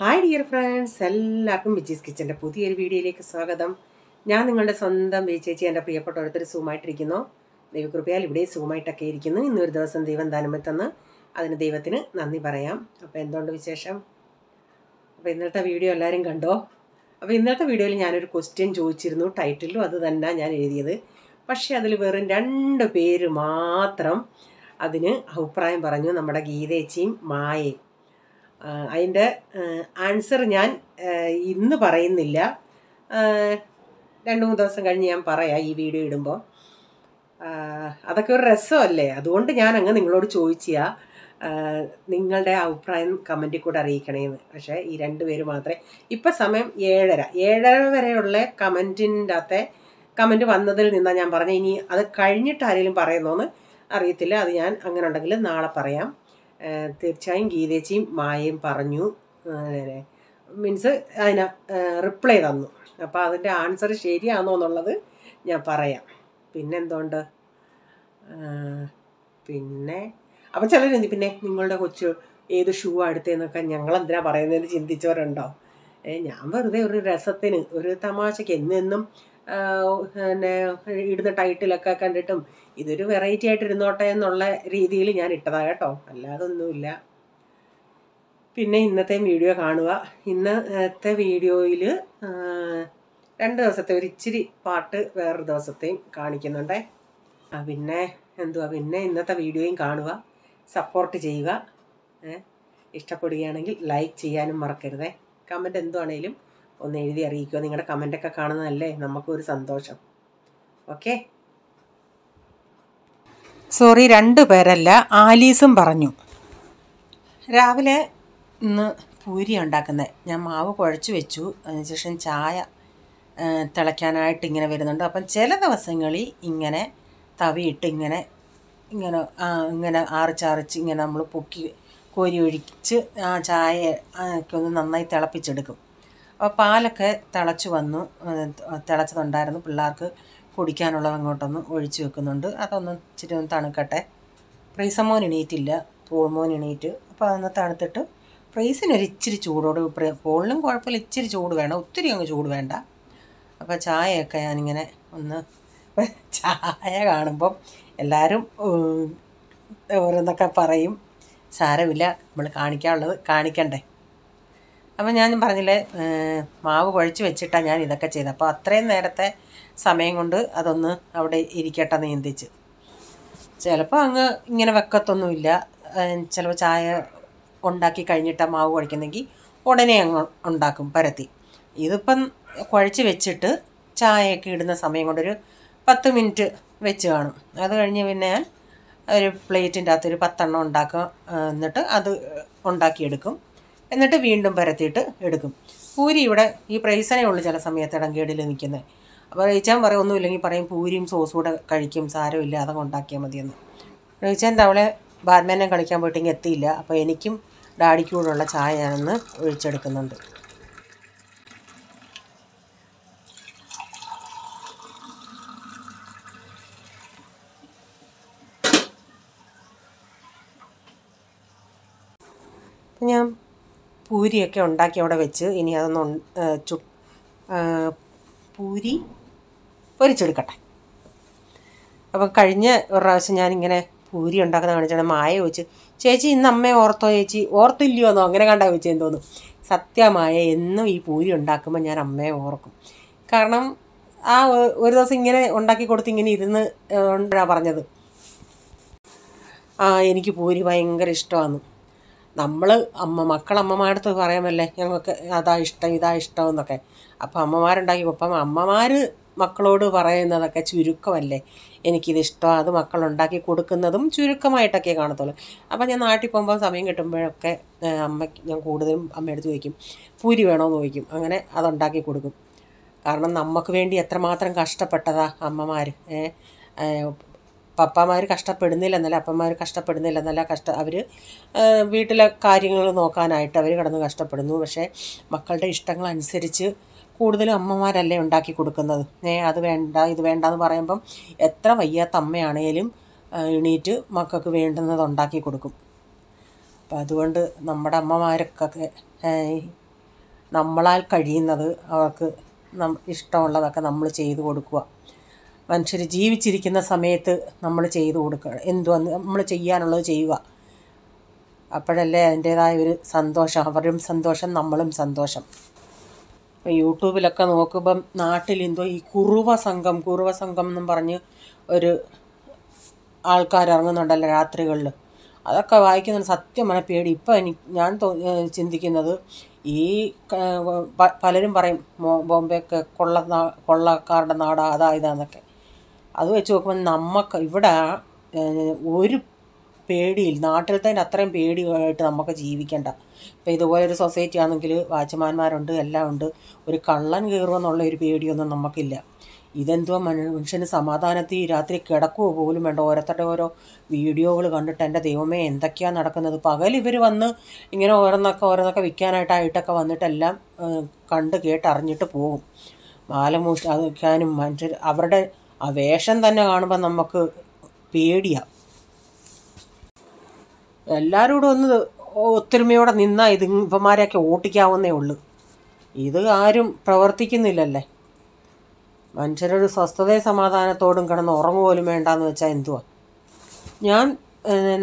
Hi dear friends, എല്ലാവർക്കും വിജീസ് കിച്ചൻ്റെ പുതിയൊരു വീഡിയോയിലേക്ക് സ്വാഗതം. ഞാൻ നിങ്ങളുടെ സ്വന്തം ചേച്ചി, എൻ്റെ പ്രിയപ്പെട്ട ഓരോരുത്തർ സൂമായിട്ടിരിക്കുന്നു. ദൈവകൃപയാൽ ഇവിടെ സൂമായിട്ടൊക്കെ ഇരിക്കുന്നു. ഇന്നൊരു ദിവസം ദൈവം ദാനമെത്തന്ന് അതിന് ദൈവത്തിന് നന്ദി പറയാം. അപ്പോൾ എന്തുകൊണ്ട് വിശേഷം? അപ്പോൾ ഇന്നത്തെ വീഡിയോ എല്ലാവരും കണ്ടോ? അപ്പോൾ ഇന്നത്തെ വീഡിയോയിൽ ഞാനൊരു ക്വസ്റ്റ്യൻ ചോദിച്ചിരുന്നു. ടൈറ്റിലും അത് തന്നെ ഞാൻ എഴുതിയത്. പക്ഷേ അതിൽ വെറും 2 പേര് മാത്രം അതിന് അഭിപ്രായം പറഞ്ഞു, നമ്മുടെ ഗീതേച്ചിയും മായയും. അതിൻ്റെ ആൻസർ ഞാൻ ഇന്ന് പറയുന്നില്ല, 2-3 ദിവസം കഴിഞ്ഞ് ഞാൻ പറയാം ഈ വീഡിയോ ഇടുമ്പോൾ. അതൊക്കെ ഒരു രസമല്ലേ, അതുകൊണ്ട് ഞാൻ അങ്ങ് നിങ്ങളോട് ചോദിച്ചാൽ നിങ്ങളുടെ അഭിപ്രായം കമൻറ്റിൽ കൂടെ അറിയിക്കണേന്ന്. പക്ഷേ ഈ 2 പേര് മാത്രമേ ഇപ്പം സമയം 7:30 വരെയുള്ള കമൻറ്റിൻ്റെ അകത്തെ കമൻറ്റ് വന്നതിൽ നിന്നാണ് ഞാൻ പറഞ്ഞത്. ഇനി അത് കഴിഞ്ഞിട്ട് ആരെങ്കിലും പറയുന്നോന്ന് അറിയത്തില്ല. അത് ഞാൻ അങ്ങനെ ഉണ്ടെങ്കിൽ നാളെ പറയാം. തീർച്ചയായും ഗീതേച്ചിയും മായയും പറഞ്ഞു, മീൻസ് അതിന് റിപ്ലൈ തന്നു. അപ്പോൾ അതിൻ്റെ ആൻസർ ശരിയാണോ എന്നുള്ളത് ഞാൻ പറയാം. പിന്നെന്തുകൊണ്ട് പിന്നെ അപ്പം ചിലർ പിന്നെ നിങ്ങളുടെ കൊച്ചു ഏത് ഷൂ അടുത്തതെന്നൊക്കെ ഞങ്ങളെന്തിനാ പറയുന്നതെന്ന് ചിന്തിച്ചവരുണ്ടോ? ഞാൻ വെറുതെ ഒരു രസത്തിന്, ഒരു തമാശയ്ക്ക് എന്നും പിന്നെ ഇടുന്ന ടൈറ്റിലൊക്കെ കണ്ടിട്ടും ഇതൊരു വെറൈറ്റി ആയിട്ട് ഇരുന്നോട്ടെ എന്നുള്ള രീതിയിൽ ഞാൻ ഇട്ടതാണ് കേട്ടോ, അല്ലാതെ ഒന്നുമില്ല. പിന്നെ ഇന്നത്തെ വീഡിയോ കാണുക. ഇന്നത്തെ വീഡിയോയിൽ 2 ദിവസത്തെ ഒരു ഇച്ചിരി പാട്ട് വേറൊരു ദിവസത്തെയും കാണിക്കുന്നുണ്ടേ. പിന്നെ പിന്നെ ഇന്നത്തെ വീഡിയോയും കാണുക, സപ്പോർട്ട് ചെയ്യുക. ഇഷ്ടപ്പെടുകയാണെങ്കിൽ ലൈക്ക് ചെയ്യാനും മറക്കരുതേ. കമൻറ്റ് എന്തുവാണേലും ഒന്ന് എഴുതി അറിയിക്കുക. നിങ്ങളുടെ കമൻറ്റൊക്കെ കാണുന്നതല്ലേ നമുക്കൊരു സന്തോഷം. ഓക്കെ. സോറി, 2 പേരല്ല, ആലീസും പറഞ്ഞു. രാവിലെ ഇന്ന് പൂരി ഉണ്ടാക്കുന്നത്. ഞാൻ മാവ് കുഴച്ച് വെച്ചു. അതിനുശേഷം ചായ തിളയ്ക്കാനായിട്ട് ഇങ്ങനെ വരുന്നുണ്ട്. അപ്പം ചില ദിവസങ്ങളിൽ ഇങ്ങനെ തവിയിട്ട് ഇങ്ങനെ ആറിച്ച് ഇങ്ങനെ നമ്മൾ പൊക്കി കോരി ഒഴിച്ച് ആ ചായ ഒക്കെ ഒന്ന് നന്നായി തിളപ്പിച്ചെടുക്കും. അപ്പോൾ പാലൊക്കെ തിളച്ചതുണ്ടായിരുന്നു. പിള്ളേർക്ക് കുടിക്കാനുള്ളത് അങ്ങോട്ടൊന്ന് ഒഴിച്ച് വെക്കുന്നുണ്ട്. അതൊന്ന് ഇച്ചിരി ഒന്ന് തണുക്കട്ടെ. പ്രൈസമോൻ എണീറ്റില്ല, പോൾമോൻ എണീറ്റ്. അപ്പോൾ അതൊന്ന് തണുത്തിട്ട് പ്രൈസിനൊരു ഇച്ചിരി ചൂടോട്, പോളിനും കുഴപ്പമില്ല, ഇച്ചിരി ചൂട് വേണം, ഒത്തിരി അങ്ങ് ചൂട് വേണ്ട. അപ്പോൾ ചായയൊക്കെ ഞാനിങ്ങനെ ചായ കാണുമ്പം എല്ലാവരും ഓരോന്നൊക്കെ പറയും. സാരമില്ല, നമ്മൾ കാണിക്കാനുള്ളത് കാണിക്കണ്ടേ. അപ്പം ഞാൻ പറഞ്ഞില്ലേ, മാവ് കുഴച്ച് വെച്ചിട്ടാണ് ഞാൻ ഇതൊക്കെ ചെയ്തത്. അപ്പോൾ അത്രയും നേരത്തെ സമയം കൊണ്ട് അതൊന്ന് അവിടെ ഇരിക്കട്ടെ എന്ന് ചിന്തിച്ച്. ചിലപ്പോൾ അങ്ങ് ഇങ്ങനെ വെക്കത്തൊന്നുമില്ല. ചിലപ്പോൾ ചായ ഉണ്ടാക്കി കഴിഞ്ഞിട്ടാണ് മാവ് കുഴയ്ക്കുന്നെങ്കിൽ ഉടനെ അങ്ങ് ഉണ്ടാക്കും പരത്തി. ഇതിപ്പം കുഴച്ച് വെച്ചിട്ട് ചായയൊക്കെ ഇടുന്ന സമയം കൊണ്ടൊരു 10 മിനിറ്റ് വെച്ച് കാണും. അത് കഴിഞ്ഞ് പിന്നെ ഞാൻ ഒരു പ്ലേറ്റിൻ്റെ അകത്തൊരു 10 എണ്ണം ഉണ്ടാക്കും. എന്നിട്ട് അത് ഉണ്ടാക്കിയെടുക്കും. എന്നിട്ട് വീണ്ടും പരത്തിയിട്ട് എടുക്കും. പൂരി ഇവിടെ ഈ പ്രൈസനേ ഉള്ളൂ ചില സമയത്ത് ഇടങ്കേടിൽ നിൽക്കുന്നത്. അപ്പോൾ റേച്ചാൻ പറയും ഒന്നുമില്ലെങ്കിൽ പറയും പൂരിയും സോസും കൂടെ കഴിക്കും, സാരമില്ല അതങ്ങ് ഉണ്ടാക്കിയാൽ മതിയെന്ന്. റേച്ചാൻ്റെ അവളെ ബാഡ്മിൻ്റൺ കളിക്കാൻ പോയിട്ടെങ്കിൽ എത്തിയില്ല. അപ്പോൾ എനിക്കും ഡാഡിക്കും കൂടെയുള്ള ചായ ഞാനൊന്ന് ഒഴിച്ചെടുക്കുന്നുണ്ട്. ഞാൻ പൂരിയൊക്കെ ഉണ്ടാക്കി അവിടെ വെച്ച് ഇനി അതൊന്ന് പൂരി പൊരിച്ചെടുക്കട്ടെ. അപ്പം കഴിഞ്ഞ ഒരു പ്രാവശ്യം ഞാനിങ്ങനെ പൂരി ഉണ്ടാക്കുന്ന കാണിച്ചാണ് മായ ചോദിച്ച്, ചേച്ചി ഇന്ന് അമ്മയെ ഓർത്തോ? ചേച്ചി ഓർത്തില്ലയോ എന്നോ അങ്ങനെ കണ്ടാൽ ചോദിച്ചെന്ന് തോന്നും. സത്യമായ എന്നും ഈ പൂരി ഉണ്ടാക്കുമ്പോൾ ഞാൻ അമ്മയെ ഓർക്കും. കാരണം ആ ഒരു ദിവസം ഇങ്ങനെ ഉണ്ടാക്കി കൊടുത്ത് ഇങ്ങനെ ഇരുന്ന് പറഞ്ഞത്, എനിക്ക് പൂരി ഭയങ്കര ഇഷ്ടമാണ്. നമ്മൾ മക്കളമ്മമാരുടെ അടുത്ത് പറയാമല്ലേ ഞങ്ങൾക്ക് അതാ ഇഷ്ടം ഇതാ ഇഷ്ടം എന്നൊക്കെ. അപ്പം അമ്മമാരുണ്ടാക്കി അപ്പം അമ്മമാർ മക്കളോട് പറയുന്നതൊക്കെ ചുരുക്കമല്ലേ. എനിക്കിത് ഇഷ്ടമാണ്, അത് മക്കളുണ്ടാക്കി കൊടുക്കുന്നതും ചുരുക്കമായിട്ടൊക്കെ കാണത്തുള്ളൂ. അപ്പം ഞാൻ നാട്ടിൽ പോകുമ്പോൾ സമയം കിട്ടുമ്പോഴൊക്കെ ഞാൻ കൂടുതലും അമ്മയെടുത്ത് ചോദിക്കും, പൂരി വേണമെന്ന് ചോദിക്കും. അങ്ങനെ അതുണ്ടാക്കി കൊടുക്കും. കാരണം നമുക്ക് വേണ്ടി എത്രമാത്രം കഷ്ടപ്പെട്ടതാ അമ്മമാർ. പപ്പമാർ കഷ്ടപ്പെടുന്നില്ലെന്നല്ല, അപ്പന്മാർ കഷ്ടപ്പെടുന്നില്ലെന്നല്ല, അവർ വീട്ടിലെ കാര്യങ്ങൾ നോക്കാനായിട്ട് അവർ കിടന്ന് കഷ്ടപ്പെടുന്നു. പക്ഷേ മക്കളുടെ ഇഷ്ടങ്ങളനുസരിച്ച് കൂടുതലും അമ്മമാരല്ലേ ഉണ്ടാക്കി കൊടുക്കുന്നത്. അത് വേണ്ട ഇത് വേണ്ട എന്ന് പറയുമ്പം എത്ര വയ്യാത്ത അമ്മയാണേലും എണീറ്റ് മക്കൾക്ക് വേണ്ടുന്നത് ഉണ്ടാക്കി കൊടുക്കും. അപ്പം അതുകൊണ്ട് നമ്മുടെ അമ്മമാർക്കൊക്കെ നമ്മളാൽ കഴിയുന്നത് അവർക്ക് ഇഷ്ടമുള്ളതൊക്കെ നമ്മൾ ചെയ്തു കൊടുക്കുക. മനുഷ്യർ ജീവിച്ചിരിക്കുന്ന സമയത്ത് നമ്മൾ ചെയ്തു കൊടുക്കുക, എന്തുവാ നമ്മൾ ചെയ്യാനുള്ളത് ചെയ്യുക. അപ്പോഴല്ലേ അതിൻ്റേതായ ഒരു സന്തോഷം, അവരും സന്തോഷം നമ്മളും സന്തോഷം. ഇപ്പോൾ യൂട്യൂബിലൊക്കെ നോക്കുമ്പം നാട്ടിലെന്തോ ഈ കുറുവ സംഘം എന്നും പറഞ്ഞ് ഒരു ആൾക്കാർ ഇറങ്ങുന്നുണ്ടല്ലോ രാത്രികളിൽ. അതൊക്കെ വായിക്കുന്നത് സത്യം പറഞ്ഞ പേടി. ഇപ്പം ഞാൻ ചിന്തിക്കുന്നത് ഈ പലരും പറയും ബോംബെയൊക്കെ കൊള്ളക്കാരുടെ നാടാ അതാ ഇതാന്നൊക്കെ. അത് വെച്ച് നോക്കുമ്പോൾ നമുക്ക് ഇവിടെ ഒരു പേടിയില്ല, നാട്ടിലത്തെ അത്രയും പേടിയായിട്ട് നമുക്ക് ജീവിക്കേണ്ട. ഇപ്പം ഇതുപോലൊരു സൊസൈറ്റി ആണെങ്കിൽ വാച്ച്മാന്മാരുണ്ട്, എല്ലാം ഉണ്ട്. ഒരു കള്ളൻ കയറുമെന്നുള്ള ഒരു പേടിയൊന്നും നമുക്കില്ല. ഇതെന്തുവാ മനുഷ്യന് സമാധാനത്തിൽ രാത്രി കിടക്കുക പോലും വേണ്ട. ഓരോ വീഡിയോകൾ കണ്ടിട്ട് എൻ്റെ ദൈവമേ എന്തൊക്കെയാണ് നടക്കുന്നത്. പകൽ ഇവർ വന്ന് ഇങ്ങനെ ഓരോന്നൊക്കെ വിൽക്കാനായിട്ടൊക്കെ വന്നിട്ടെല്ലാം കണ്ട് കേട്ടറിഞ്ഞിട്ട് പോകും. മാലമോഷ്ടിക്കാനും മനുഷ്യർ അവരുടെ ആ വേഷം തന്നെ കാണുമ്പോൾ നമുക്ക് പേടിയാണ്. എല്ലാവരും കൂടെ ഒന്ന് ഒത്തൊരുമയോടെ നിന്നാൽ ഇവന്മാരെയൊക്കെ ഓട്ടിക്കാവുന്നേ ഉള്ളൂ. ഇത് ആരും പ്രവർത്തിക്കുന്നില്ലല്ലേ. മനുഷ്യരൊരു സ്വസ്ഥതയും സമാധാനത്തോടും കിടന്ന് ഉറങ്ങുപോലും വേണ്ടാന്ന് വെച്ചാൽ എന്തുവാ. ഞാൻ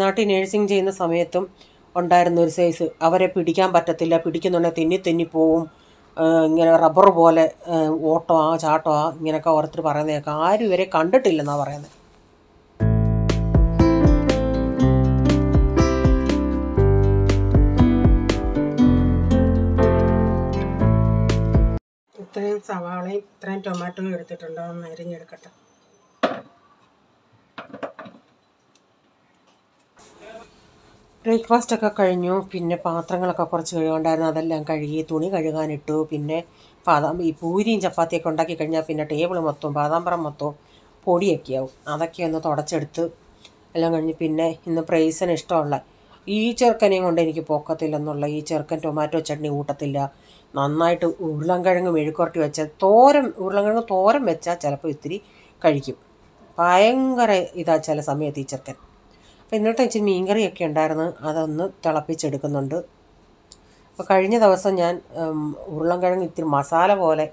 നാട്ടിൽ നേഴ്സിംഗ് ചെയ്യുന്ന സമയത്തും ഉണ്ടായിരുന്ന ഒരു സൈസ്, അവരെ പിടിക്കാൻ പറ്റത്തില്ല, പിടിക്കുന്നുണ്ടെങ്കിൽ തെന്നി പോവും, ഇങ്ങനെ റബ്ബർ പോലെ ഓട്ടമാ ചാട്ടമാ ഇങ്ങനെയൊക്കെ ഓരോരുത്തർ പറയുന്നതൊക്കെ. ആരും ഇവരെ കണ്ടിട്ടില്ലെന്നാണ് പറയുന്നത്. ഇത്രയും സവാളയും ഇത്രയും ടൊമാറ്റോയും എടുത്തിട്ടുണ്ടോ എന്ന് അരിഞ്ഞെടുക്കട്ടെ. ബ്രേക്ക്ഫാസ്റ്റൊക്കെ കഴിഞ്ഞു. പിന്നെ പാത്രങ്ങളൊക്കെ കുറച്ച് കഴുകാണ്ടായിരുന്നു, അതെല്ലാം കഴുകി. തുണി കഴുകാനിട്ടു. പിന്നെ ഈ പൂരിയും ചപ്പാത്തിയൊക്കെ ഉണ്ടാക്കി കഴിഞ്ഞാൽ പിന്നെ ടേബിൾ മൊത്തവും പാതാമ്പറം മൊത്തവും പൊടിയൊക്കെ ആവും. അതൊക്കെ ഒന്ന് തുടച്ചെടുത്ത് എല്ലാം കഴിഞ്ഞ് പിന്നെ ഇന്ന് പ്രൈസിന് ഇഷ്ടമുള്ള ഈ ചെറുക്കനെയും കൊണ്ട് എനിക്ക് പോക്കത്തില്ലെന്നുള്ള ഈ ചെറുക്കൻ ടൊമാറ്റോ ചട്നി കൂട്ടത്തില്ല. നന്നായിട്ട് ഉരുളൻകിഴങ്ങ് മെഴുക്കുവരട്ടി വെച്ച ഉരുളൻകിഴങ്ങ് തോരൻ വെച്ചാൽ ചിലപ്പോൾ ഇത്തിരി കഴിക്കും. ഭയങ്കര ഇതാ ചില സമയത്ത് ഈ ചെറുക്കൻ. അപ്പോൾ ഇന്നത്തെ ഇച്ചിരി മീൻകറിയൊക്കെ ഉണ്ടായിരുന്നു, അതൊന്ന് തിളപ്പിച്ചെടുക്കുന്നുണ്ട്. അപ്പോൾ കഴിഞ്ഞ ദിവസം ഞാൻ ഉരുളൻകിഴങ്ങ് ഇത്തിരി മസാല പോലെ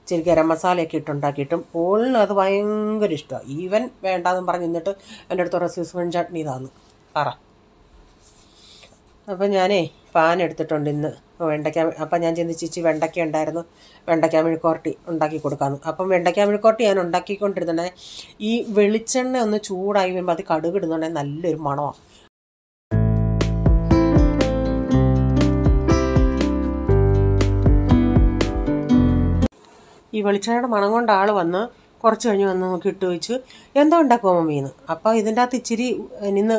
ഇച്ചിരി ഗരം മസാലയൊക്കെ ഇട്ടുണ്ടാക്കിയിട്ടും പോളിന് അത് ഭയങ്കര ഇഷ്ടമാണ്. ഈവൻ വേണ്ടാന്നും പറഞ്ഞ് നിന്നിട്ട് എൻ്റെ അടുത്ത് റെസിസ്മെൻറ്റ് ചട്നി താന്നു പറ. അപ്പോൾ ഞാനേ പാൻ എടുത്തിട്ടുണ്ട് ഇന്ന് വെണ്ടയ്ക്ക. അപ്പം ഞാൻ ചിന്തിച്ച് വെണ്ടയ്ക്ക ഉണ്ടായിരുന്നു, വെണ്ടയ്ക്ക മെഴുക്കുവരട്ടി ഉണ്ടാക്കി കൊടുക്കാമെന്ന്. അപ്പം വെണ്ടയ്ക്ക മെഴുക്കുവരട്ടി ഞാൻ ഉണ്ടാക്കിക്കൊണ്ടിരുന്നുണ്ടെ ഈ വെളിച്ചെണ്ണ ഒന്ന് ചൂടായി വരുമ്പോൾ അത് കടുകിടുന്നുണ്ടെങ്കിൽ നല്ലൊരു മണമാണ്. ഈ വെളിച്ചെണ്ണയുടെ മണം കൊണ്ട് ആൾ വന്ന് കുറച്ച് കഴിഞ്ഞ് വന്ന് നോക്കി ഇട്ട് വെച്ച് എന്തോ ഉണ്ടാക്കുമോ മമ്മീന്ന്. അപ്പോൾ ഇതിൻ്റെ അകത്ത് ഇച്ചിരി നിന്ന്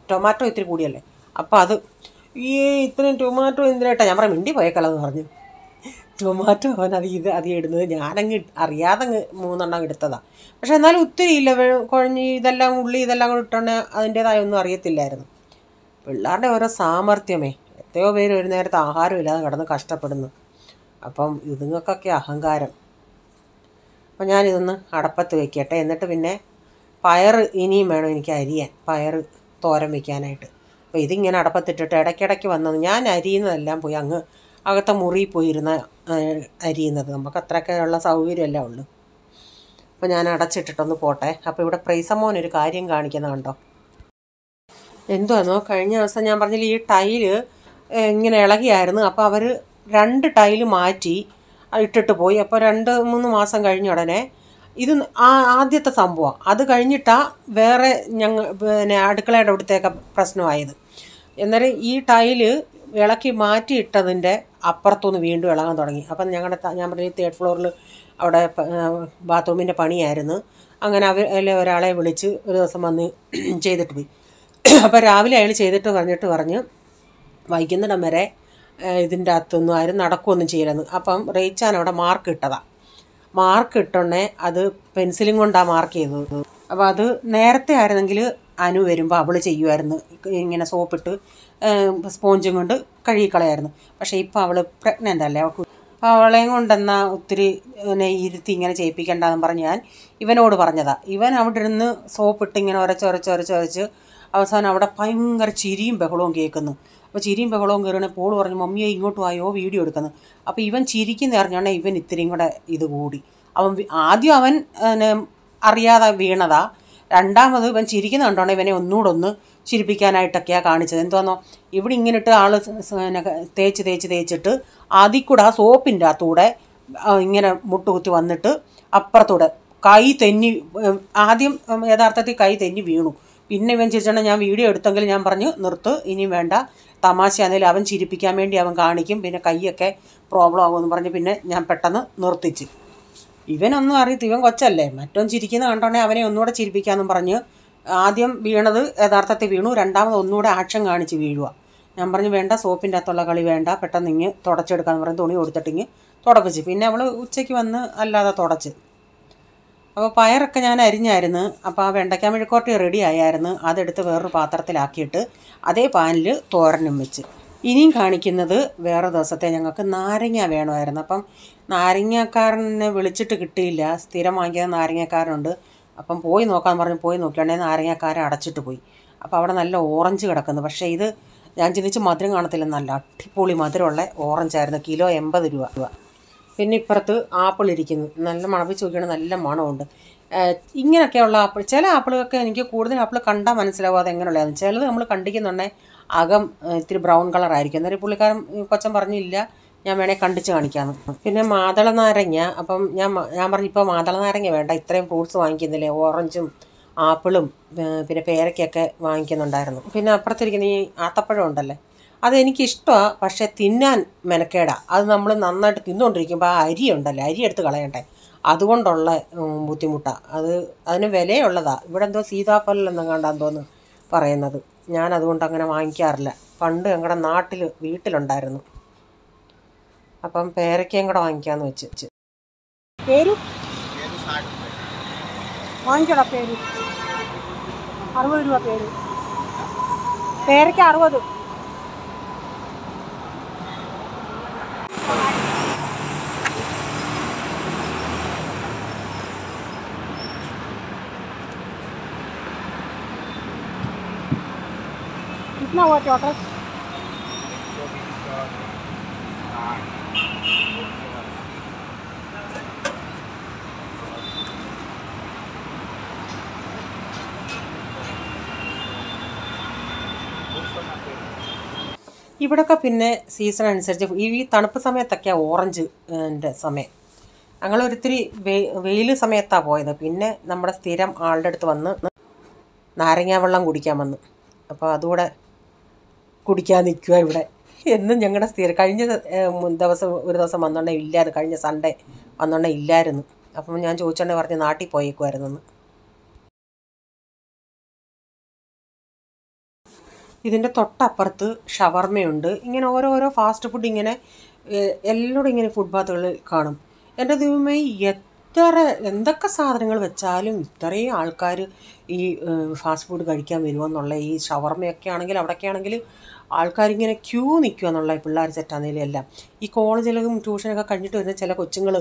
ടൊമാറ്റോ ഇത്തിരി കൂടിയല്ലേ, അപ്പോൾ അത് ഇത്രയും ടൊമാറ്റോ എന്തിനായിട്ടാണ് ഞാൻ പറയാം മിണ്ടി പോയേക്കളെന്ന് പറഞ്ഞു. ടൊമാറ്റോ അവൻ അത് ഇടുന്നത് ഞാനങ്ങ് അറിയാതെ 3 എടുത്തതാണ്. പക്ഷെ എന്നാലും ഒത്തിരി ഇല്ല, കുഴഞ്ഞ് ഇതെല്ലാം ഉള്ളി ഇതെല്ലാം കൂടെ ഇട്ടോണ്ട് അതിൻ്റേതായ ഒന്നും അറിയത്തില്ലായിരുന്നു. പിള്ളേരുടെ ഓരോ സാമർഥ്യമേ. എത്രയോ പേര് ഒരു നേരത്തെ ആഹാരം ഇല്ലാതെ കിടന്ന് കഷ്ടപ്പെടുന്നു. അപ്പം ഇതുങ്ങൾക്കൊക്കെ അഹങ്കാരം. അപ്പം ഞാനിതൊന്ന് അടപ്പത്ത് വയ്ക്കട്ടെ. എന്നിട്ട് പിന്നെ പയർ ഇനിയും വേണം എനിക്ക് അരിയാൻ, പയർ തോരൻ വയ്ക്കാനായിട്ട്. അപ്പോൾ ഇതിങ്ങനെ അടപ്പത്തിട്ടിട്ട് ഇടയ്ക്കിടയ്ക്ക് വന്നത് ഞാൻ അരിയുന്നതെല്ലാം പോയി അങ്ങ് അകത്തെ മുറിയിൽ പോയിരുന്ന അരിയുന്നത്. നമുക്ക് അത്രയൊക്കെ ഉള്ള സൗകര്യമെല്ലാം ഉള്ളു. അപ്പോൾ ഞാൻ അടച്ചിട്ടിട്ടൊന്ന് പോട്ടെ. അപ്പോൾ ഇവിടെ പ്രൈസമോൻ ഒരു കാര്യം കാണിക്കുന്നത് കണ്ടോ. എന്തുവാന്നോ, കഴിഞ്ഞ ദിവസം ഞാൻ പറഞ്ഞില്ല ഈ ടൈല് ഇങ്ങനെ ഇളകിയായിരുന്നു. അപ്പോൾ അവർ 2 ടൈല് മാറ്റി ഇട്ടിട്ട് പോയി. അപ്പോൾ 2-3 മാസം കഴിഞ്ഞ ഉടനെ ഇത് ആദ്യത്തെ സംഭവം. അത് കഴിഞ്ഞിട്ടാണ് വേറെ പിന്നെ അടുക്കളയുടെ അവിടുത്തേക്ക് പ്രശ്നമായത്. എന്നാലും ഈ ടൈല് ഇളക്കി മാറ്റിയിട്ടതിൻ്റെ അപ്പുറത്തുനിന്ന് വീണ്ടും ഇളകാൻ തുടങ്ങി. അപ്പം ഞാൻ പറഞ്ഞ 3rd ഫ്ലോറിൽ അവിടെ ബാത്റൂമിൻ്റെ പണിയായിരുന്നു. അങ്ങനെ ഒരാളെ വിളിച്ച് ഒരു ദിവസം വന്ന് ചെയ്തിട്ട് പോയി. അപ്പോൾ രാവിലെ അയാൾ ചെയ്തിട്ട് പറഞ്ഞ് വൈകുന്നേരം വരെ ഇതിൻ്റെ അകത്തൊന്നും ആരും നടക്കുകയൊന്നും ചെയ്യലെന്ന്. അപ്പം റേച്ചാൻ അവിടെ മാർക്ക് ഇട്ടതാണ്. മാർക്ക് ഇട്ടോണ്ടേ അത് പെൻസിലും കൊണ്ടാണ് മാർക്ക് ചെയ്തത്. അപ്പോൾ അത് നേരത്തെ ആയിരുന്നെങ്കിൽ അനു വരുമ്പോൾ അവൾ ചെയ്യുമായിരുന്നു, ഇങ്ങനെ സോപ്പിട്ട് സ്പോഞ്ചും കൊണ്ട് കഴുകിക്കളയായിരുന്നു. പക്ഷേ ഇപ്പോൾ അവൾ പ്രഗ്നൻ്റ് അല്ലേ, അവൾക്ക് അവളെയും കൊണ്ടെന്നാൽ ഒത്തിരി ഇരുത്തി ഇങ്ങനെ ചെയ്യിപ്പിക്കേണ്ടെന്ന് പറഞ്ഞ് ഞാൻ ഇവനോട് പറഞ്ഞതാണ്. ഇവൻ അവിടെ ഇരുന്ന് സോപ്പിട്ട് ഇങ്ങനെ ഉരച്ച് അവസാനം അവിടെ ഭയങ്കര ചിരിയും ബഹളവും കേൾക്കുന്നു. അപ്പോൾ ചിരിയും ബഹളവും കയറണേ പോൾ പറഞ്ഞു മമ്മിയെ ഇങ്ങോട്ട് വായോ വീഡിയോ എടുക്കുന്നു. അപ്പോൾ ഇവൻ ചിരിക്കുന്ന അറിഞ്ഞാണെ ഇവൻ ഇത്രയും കൂടെ ഇത് കൂടി. ആദ്യം അവൻ അറിയാതെ വീണതാ. രണ്ടാമത് ഇവൻ ചിരിക്കുന്ന കണ്ടോണേ ഇവനെ ഒന്നുകൂടെ ചിരിപ്പിക്കാനായിട്ടൊക്കെയാണ് കാണിച്ചത്. എന്തോന്നോ ഇവിടെ ഇങ്ങനെ ഇട്ട് ആൾ തേച്ചിട്ട് അതിൽ കൂടെ ആ സോപ്പിൻ്റെ അകത്തൂടെ ഇങ്ങനെ മുട്ടുകുത്തി വന്നിട്ട് അപ്പുറത്തൂടെ കൈ തെന്നി, ആദ്യം യഥാർത്ഥത്തിൽ കൈ തെന്നി വീണു. പിന്നെ ഇവൻ ചിരിച്ചോണ്ട് ഞാൻ വീഡിയോ എടുത്തെങ്കിൽ ഞാൻ പറഞ്ഞു നിർത്ത്, ഇനിയും വേണ്ട, തമാശയാണെങ്കിലും അവൻ ചിരിപ്പിക്കാൻ വേണ്ടി അവൻ കാണിക്കും, പിന്നെ കൈയൊക്കെ പ്രോബ്ലം ആകുമെന്ന് പറഞ്ഞ് പിന്നെ ഞാൻ പെട്ടെന്ന് നിർത്തിച്ച്. ഇവനൊന്നും അറിയത്തില്ല, ഇവൻ കൊച്ചല്ലേ, മറ്റവൻ ചിരിക്കുന്ന കണ്ടോണ്ടേ അവനെ ഒന്നുകൂടെ ചിരിപ്പിക്കാമെന്നും പറഞ്ഞ് ആദ്യം വീണത് യഥാർത്ഥത്തിൽ വീണു, രണ്ടാമത് ഒന്നുകൂടെ ആക്ഷൻ കാണിച്ച് വീഴുക. ഞാൻ പറഞ്ഞു വേണ്ട, സോപ്പിൻ്റെ അകത്തുള്ള കളി വേണ്ട, പെട്ടെന്ന് ഇങ്ങ് തുടച്ചെടുക്കാമെന്ന് പറഞ്ഞ് തുണി കൊടുത്തിട്ടിങ്ങ് തുടപ്പിച്ച്. പിന്നെ അവൾ ഉച്ചയ്ക്ക് വന്ന് അല്ലാതെ തുടച്ച്. അപ്പോൾ പയറൊക്കെ ഞാൻ അരിഞ്ഞായിരുന്നു. അപ്പോൾ ആ വെണ്ടയ്ക്ക മെഴുക്കുവരട്ടി റെഡി ആയായിരുന്നു. അതെടുത്ത് വേറൊരു പാത്രത്തിലാക്കിയിട്ട് അതേ പാനിൽ തോരനും വെച്ച്. ഇനിയും കാണിക്കുന്നത് വേറെ ദിവസത്തെ ഞങ്ങൾക്ക് നാരങ്ങ വേണമായിരുന്നു. അപ്പം നാരങ്ങക്കാരനെ വിളിച്ചിട്ട് കിട്ടിയില്ല. സ്ഥിരം വാങ്ങിക്കുന്ന നാരങ്ങക്കാരുണ്ട്. അപ്പം പോയി നോക്കാമെന്ന് പറഞ്ഞ് പോയി നോക്കിയാണെങ്കിൽ നാരങ്ങക്കാരൻ അടച്ചിട്ട് പോയി. അപ്പോൾ അവിടെ നല്ല ഓറഞ്ച് കിടക്കുന്നു. പക്ഷേ ഇത് ഞാൻ ചിന്തിച്ച് മധുരം കാണത്തില്ല, നല്ല അടിപൊളി മധുരമുള്ള ഓറഞ്ചായിരുന്നു. കിലോ 80 രൂപ. പിന്നെ ഇപ്പുറത്ത് ആപ്പിൾ ഇരിക്കുന്നു. നല്ല മണപ്പിച്ച് നോക്കിയാണ്, നല്ല മണമുണ്ട്. ഇങ്ങനെയൊക്കെയുള്ള ആപ്പിൾ, ചില ആപ്പിളൊക്കെ എനിക്ക് കൂടുതൽ ആപ്പിൾ കണ്ടാൽ മനസ്സിലാവും അതെങ്ങനെയുള്ളതാണ്. ചിലത് നമ്മൾ കണ്ടിക്കുന്നുണ്ടെങ്കിൽ അകം ഇത്തിരി ബ്രൗൺ കളറായിരിക്കും. അന്നേരം പുള്ളിക്കാരൻ കൊച്ചൻ പറഞ്ഞില്ല, ഞാൻ വേണേൽ കണ്ടിച്ച് കാണിക്കാമെന്ന്. പിന്നെ മാതള നാരങ്ങ, അപ്പം ഞാൻ പറഞ്ഞു ഇപ്പോൾ മാതള നാരങ്ങ വേണ്ട, ഇത്രയും ഫ്രൂട്ട്സ് വാങ്ങിക്കുന്നില്ലേ, ഓറഞ്ചും ആപ്പിളും പിന്നെ പേരയ്ക്കൊക്കെ വാങ്ങിക്കുന്നുണ്ടായിരുന്നു. പിന്നെ അപ്പുറത്തിരിക്കുന്ന ഈ ആത്തപ്പഴം ഉണ്ടല്ലേ, അതെനിക്കിഷ്ടമാണ്, പക്ഷേ തിന്നാൻ മെനക്കേടാണ്. അത് നമ്മൾ നന്നായിട്ട് തിന്നുകൊണ്ടിരിക്കുമ്പോൾ ആ അരി ഉണ്ടല്ലോ, അരി എടുത്ത് കളയണ്ടേ, അതുകൊണ്ടുള്ള ബുദ്ധിമുട്ടാണ്. അതിന് വിലയുള്ളതാണ്. ഇവിടെ എന്തോ സീതാഫലം കണ്ടാന്ന് തോന്നുന്നു പറയുന്നത്. ഞാൻ അതുകൊണ്ട് അങ്ങനെ വാങ്ങിക്കാറില്ല. പണ്ട് ഞങ്ങളുടെ വീട്ടിലുണ്ടായിരുന്നു. അപ്പം പേരയ്ക്കയും കൂടെ വാങ്ങിക്കാമെന്ന് വെച്ച്. പേര് വാങ്ങിക്കടാ, പേര് 60 രൂപ. പേരയ്ക്ക് 60. कितना हुआ टोटल? ഇവിടെയൊക്കെ പിന്നെ സീസൺ അനുസരിച്ച് ഈ തണുപ്പ് സമയത്തൊക്കെയാണ് ഓറഞ്ചിൻ്റെ സമയം. ഞങ്ങളൊരിത്തിരി വെയിൽ സമയത്താണ് പോയത്. പിന്നെ നമ്മുടെ സ്ഥിരം ആളുടെ അടുത്ത് വന്ന് നാരങ്ങാ വെള്ളം കുടിക്കാൻ വന്നു. അപ്പോൾ അതുകൂടെ കുടിക്കാൻ നിൽക്കുക ഇവിടെ. എന്നും ഞങ്ങളുടെ സ്ഥിരം. കഴിഞ്ഞ ഒരു ദിവസം വന്നോണ്ടേ ഇല്ലായിരുന്നു, കഴിഞ്ഞ സൺഡേ വന്നോണ്ടേ ഇല്ലായിരുന്നു. അപ്പം ഞാൻ ചോദിച്ചോണ്ടേ പറഞ്ഞ് നാട്ടിൽ പോയേക്കുമായിരുന്നു. ഇതിൻ്റെ തൊട്ടപ്പുറത്ത് ഷവർമ്മയുണ്ട്. ഇങ്ങനെ ഓരോരോ ഫാസ്റ്റ് ഫുഡ് ഇങ്ങനെ എല്ലായിടും ഇങ്ങനെ ഫുട്പാത്തുകളിൽ കാണും. എൻ്റെ ദൈവമേ, എന്തൊക്കെ സാധനങ്ങൾ വെച്ചാലും ഇത്രയും ആൾക്കാർ ഈ ഫാസ്റ്റ് ഫുഡ് കഴിക്കാൻ വരുമെന്നുള്ള, ഈ ഷവർമ്മയൊക്കെ ആണെങ്കിൽ അവിടെയൊക്കെ ആണെങ്കിൽ ആൾക്കാരിങ്ങനെ ക്യൂ നിൽക്കുക എന്നുള്ള, പിള്ളേർ സെറ്റാണെങ്കിലും എല്ലാം. ഈ കോളേജിലും ട്യൂഷനൊക്കെ കഴിഞ്ഞിട്ട് വരുന്ന ചില കൊച്ചുങ്ങൾ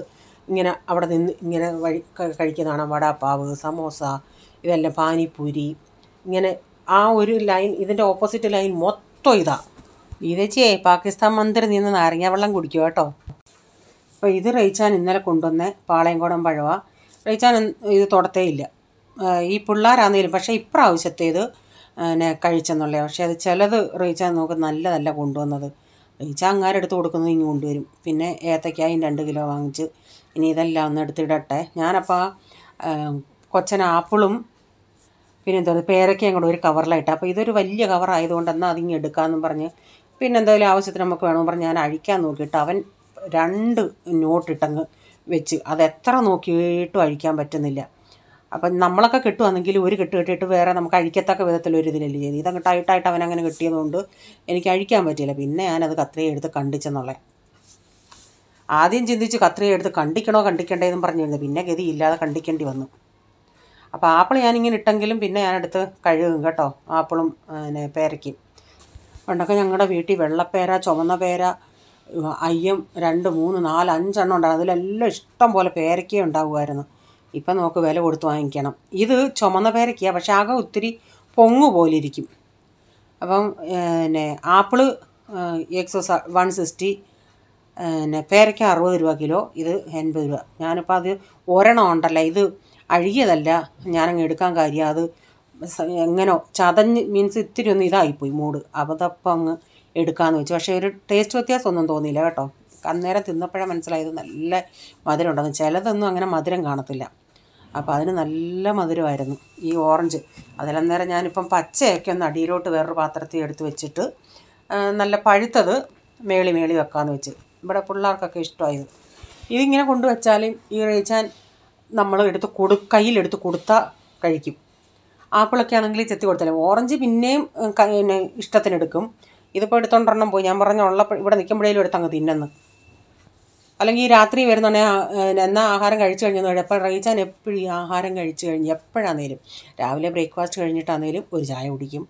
ഇങ്ങനെ അവിടെ നിന്ന് ഇങ്ങനെ കഴിക്കുന്നതാണ്. വടാപ്പാവ്, സമോസ, ഇതെല്ലാം പാനിപ്പൂരി, ഇങ്ങനെ ആ ഒരു ലൈൻ, ഇതിൻ്റെ ഓപ്പോസിറ്റ് ലൈൻ മൊത്തം ഇതാണ്. ഇതേച്ചിയേ പാകിസ്ഥാൻ മന്ദിരം നിന്ന് നാരങ്ങ വെള്ളം കുടിക്കുക കേട്ടോ. അപ്പോൾ ഇത് റെയ്ച്ചാൻ ഇന്നലെ കൊണ്ടുവന്ന പാളയംകോടൻ പഴവ. റെയ്ച്ചാൻ ഇത് തൊടത്തേ ഇല്ല. ഈ പിള്ളേരാണെങ്കിലും, പക്ഷേ ഇപ്രാവശ്യത്തേത് കഴിച്ചെന്നുള്ളേ. പക്ഷേ അത് ചിലത് റെയ്ച്ചാൻ നമുക്ക് നല്ലതല്ല കൊണ്ടുവന്നത്. റെയ്ച്ചാൻ അങ്ങാരെടുത്ത് കൊടുക്കുന്നത് ഇങ്ങ് കൊണ്ടുവരും. പിന്നെ ഏത്തയ്ക്കായും 2 കിലോ വാങ്ങിച്ച് ഇനി ഇതെല്ലാം ഒന്ന് എടുത്തിടട്ടെ. ഞാനപ്പോൾ കൊച്ചൻ ആപ്പിളും പിന്നെ എന്താ പേരയ്ക്കയും കൂടെ ഒരു കവറിലായിട്ട്. അപ്പോൾ ഇതൊരു വലിയ കവറായതുകൊണ്ട് എന്നാൽ അതിങ്ങ് എടുക്കാമെന്നും പറഞ്ഞ്, പിന്നെ എന്തായാലും ആവശ്യത്തിന് നമുക്ക് വേണമെന്ന് പറഞ്ഞ് ഞാൻ അഴിക്കാൻ നോക്കിയിട്ട് അവൻ 2 നോട്ടിട്ടങ്ങ് വെച്ച്. അതെത്ര നോക്കിയിട്ടും അഴിക്കാൻ പറ്റുന്നില്ല. അപ്പം നമ്മളൊക്കെ കെട്ടുവാണെങ്കിൽ ഒരു കെട്ട് കെട്ടിയിട്ട് വേറെ നമുക്ക് അഴിക്കത്തക്ക വിധത്തിലൊരു ഇതിലല്ലേ ചെയ്ത്. ഇതങ്ങ് ടൈറ്റായിട്ട് അവനങ്ങനെ കെട്ടിയതുകൊണ്ട് എനിക്ക് അഴിക്കാൻ പറ്റിയില്ല. പിന്നെ ഞാനത് കത്രിക എടുത്ത് കണ്ടിച്ചെന്നുള്ളത്. ആദ്യം ചിന്തിച്ച് കത്രിക എടുത്ത് കണ്ടിക്കണ്ടേന്നും പറഞ്ഞിരുന്നു. പിന്നെ ഗതിയില്ലാതെ കണ്ടിക്കേണ്ടി വന്നു. അപ്പോൾ ആപ്പിൾ ഞാനിങ്ങനെ ഇട്ടെങ്കിലും പിന്നെ ഞാനെടുത്ത് കഴുകും കേട്ടോ, ആപ്പിളും പിന്നെ പേരയ്ക്കും. പണ്ടൊക്കെ ഞങ്ങളുടെ വീട്ടിൽ വെള്ളപ്പേര, ചുവന്ന പേര, അയ്യം 2, 3, 4, 5 എണ്ണം ഉണ്ടാകും. അതിലെല്ലാം ഇഷ്ടം പോലെ പേരയ്ക്ക ഉണ്ടാകുമായിരുന്നു. ഇപ്പം നമുക്ക് വില കൊടുത്ത് വാങ്ങിക്കണം. ഇത് ചുമന്ന പേരയ്ക്കയാണ്, പക്ഷേ ആകെ ഒത്തിരി പൊങ്ങ് പോലിരിക്കും. അപ്പം പിന്നെ ആപ്പിള് എക്സോസ് 160, പിന്നെ പേരയ്ക്ക 60 രൂപ കിലോ, ഇത് 80 രൂപ. ഞാനിപ്പോൾ അത് ഒരെണ്ണം ഉണ്ടല്ലോ, ഇത് അഴുകിയതല്ല, ഞാനങ്ങ് എടുക്കാൻ കാര്യം അത് എങ്ങനോ ചതഞ്ഞ് മീൻസ് ഇത്തിരി ഒന്ന് ഇതായിപ്പോയി മൂട്. അതപ്പം അങ്ങ് എടുക്കാമെന്ന് വെച്ചു. പക്ഷേ ഒരു ടേസ്റ്റ് വ്യത്യാസമൊന്നും തോന്നിയില്ല കേട്ടോ. അന്നേരം തിന്നപ്പോഴേ മനസ്സിലായത് നല്ല മധുരം ഉണ്ടെന്ന്. ചിലതൊന്നും അങ്ങനെ മധുരം കാണത്തില്ല. അപ്പോൾ അതിന് നല്ല മധുരമായിരുന്നു ഈ ഓറഞ്ച്. അതിലന്നേരം ഞാനിപ്പം പച്ചയൊക്കെ ഒന്ന് അടിയിലോട്ട് വേറൊരു പാത്രത്തിൽ എടുത്ത് വെച്ചിട്ട് നല്ല പഴുത്തത് മേളി വെക്കാമെന്ന് വെച്ച്. ഇവിടെ പിള്ളേർക്കൊക്കെ ഇഷ്ടമായത്. ഇതിങ്ങനെ കൊണ്ടുവച്ചാലും ഈ റേച്ചാൻ നമ്മൾ കയ്യിലെടുത്ത് കൊടുത്താൽ കഴിക്കും. ആപ്പിളൊക്കെ ആണെങ്കിൽ ചെത്തി കൊടുത്താലും. ഓറഞ്ച് പിന്നെയും പിന്നെ ഇഷ്ടത്തിനെടുക്കും. ഇതിപ്പോൾ എടുത്തോണ്ടെണ്ണം പോയി. ഞാൻ പറഞ്ഞ ഇവിടെ നിൽക്കുമ്പോഴേലും എടുത്തങ്ങ് തിന്നെന്ന്. അല്ലെങ്കിൽ ഈ രാത്രി വരുന്നുണ്ടെങ്കിൽ എന്നാൽ ആഹാരം കഴിച്ചു കഴിഞ്ഞെന്ന് പറയും. അപ്പോൾ റീച്ചാൻ എപ്പോഴും ഈ ആഹാരം കഴിച്ചു കഴിഞ്ഞ് എപ്പോഴാണേലും രാവിലെ ബ്രേക്ക്ഫാസ്റ്റ് കഴിഞ്ഞിട്ടാണേലും ഒരു ചായ കുടിക്കും,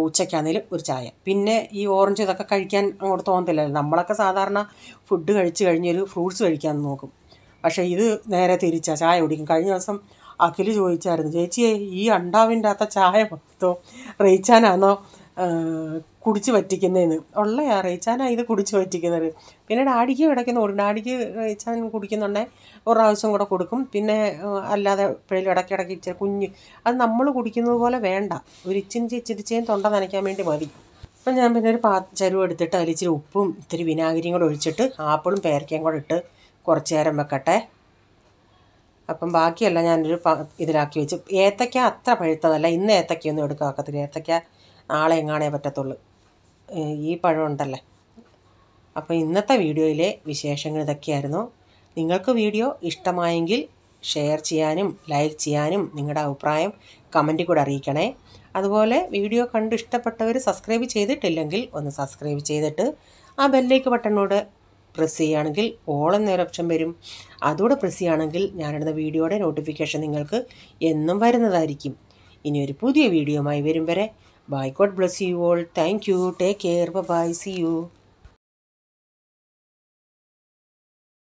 ഉച്ചയ്ക്കാണേലും ഒരു ചായ. പിന്നെ ഈ ഓറഞ്ച് ഇതൊക്കെ കഴിക്കാൻ അങ്ങോട്ട് തോന്നത്തില്ലല്ലോ. നമ്മളൊക്കെ സാധാരണ ഫുഡ് കഴിച്ച് കഴിഞ്ഞൊരു ഫ്രൂട്ട്സ് കഴിക്കാൻ നോക്കും. പക്ഷേ ഇത് നേരെ തിരിച്ചാണ്, ചായ കുടിക്കും. കഴിഞ്ഞ ദിവസം അഖിൽ ചോദിച്ചായിരുന്നു, ചേച്ചിയെ ഈ അണ്ടാവിൻ്റെ അകത്ത ചായ മൊത്തം റീച്ചാനാണോ കുടിച്ച് പറ്റിക്കുന്നതെന്ന്. ഉള്ളയാ റീച്ചാനാ ഇത് കുടിച്ച് പറ്റിക്കുന്നത്. പിന്നെ ഡാഡിക്ക് ഇടയ്ക്കൊന്ന് കൊടുക്കും. ഡാഡിക്ക് റീച്ചാൻ കുടിക്കുന്നുണ്ടെങ്കിൽ ഒരു പ്രാവശ്യം കൂടെ കൊടുക്കും. പിന്നെ അല്ലാതെ എപ്പോഴും ഇടയ്ക്കിടയ്ക്ക് ഇച്ചിരി കുഞ്ഞ് അത് നമ്മൾ കുടിക്കുന്നത് പോലെ വേണ്ട, ഒരു ഇച്ചിരിച്ചേയും തൊണ്ട നനയ്ക്കാൻ വേണ്ടി മതി. അപ്പം ഞാൻ പിന്നെ ഒരു ചരുവ് എടുത്തിട്ട് അതിൽ ഇച്ചിരി ഉപ്പും ഇത്തിരി വിനാഗിരിയും കൂടെ ഒഴിച്ചിട്ട് ആപ്പിളും പേരയ്ക്കയും കൂടെ ഇട്ട് കുറച്ച് നേരം വെക്കട്ടെ. അപ്പം ബാക്കിയെല്ലാം ഞാനൊരു ഇതിലാക്കി വെച്ച്. ഏത്തയ്ക്ക അത്ര പഴുത്തതല്ല. ഇന്ന് ഏത്തയ്ക്കൊന്നും എടുക്കാക്കത്തില്ല. ഏത്തയ്ക്ക നാളെ എങ്ങാണേ പറ്റത്തുള്ളൂ. ഈ പഴം ഉണ്ടല്ലേ. അപ്പോൾ ഇന്നത്തെ വീഡിയോയിലെ വിശേഷങ്ങൾ ഇതൊക്കെയായിരുന്നു. നിങ്ങൾക്ക് വീഡിയോ ഇഷ്ടമായെങ്കിൽ ഷെയർ ചെയ്യാനും ലൈക്ക് ചെയ്യാനും നിങ്ങളുടെ അഭിപ്രായം കമൻറ്റിൽ കൂടെ അറിയിക്കണേ. അതുപോലെ വീഡിയോ കണ്ട് ഇഷ്ടപ്പെട്ടവർ സബ്സ്ക്രൈബ് ചെയ്തിട്ടില്ലെങ്കിൽ ഒന്ന് സബ്സ്ക്രൈബ് ചെയ്തിട്ട് ആ ബെല്ലേക്ക് ബട്ടണോട് പ്രസ് ചെയ്യുകയാണെങ്കിൽ ഓൾ എന്നൊരു ഓപ്ഷൻ വരും. അതുകൂടെ പ്രസ് ചെയ്യുകയാണെങ്കിൽ ഞാനിടുന്ന വീഡിയോയുടെ നോട്ടിഫിക്കേഷൻ നിങ്ങൾക്ക് എന്നും വരുന്നതായിരിക്കും. ഇനിയൊരു പുതിയ വീഡിയോയുമായി വരും വരെ bye. God bless you all. Thank you. Take care. Bye. See U.